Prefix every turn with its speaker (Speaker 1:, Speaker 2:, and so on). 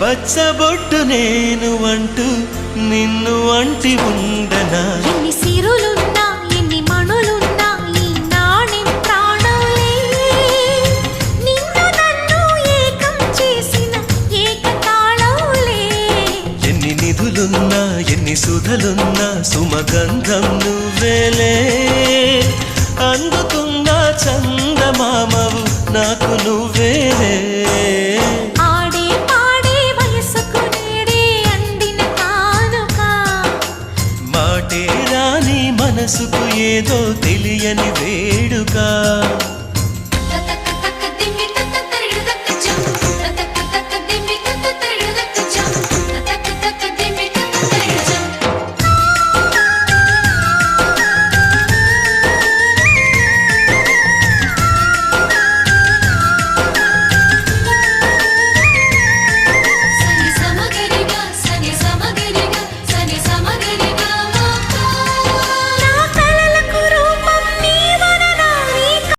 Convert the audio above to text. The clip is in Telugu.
Speaker 1: పచ్చబొట్టు నేను అంటూ నిన్ను అంటి ఉండనా
Speaker 2: ఎన్ని సిరులున్నా ఎన్ని మణులున్నా ఈ నాణెం ప్రాణంలే నిన్ను నన్ను ఏకం చేసిన ఏకతాళంలే
Speaker 1: ఎన్ని నిధులున్నా ఎన్ని సుధలున్నా సుమగంధం నువ్వేలే అందుకున్న చందమామవు నాకు నువ్వేలే
Speaker 2: ఆడే పాడే వయసుకు నేడే అందిన కానుక
Speaker 1: మాటే రాని మనసుకు ఏదో తెలియని వే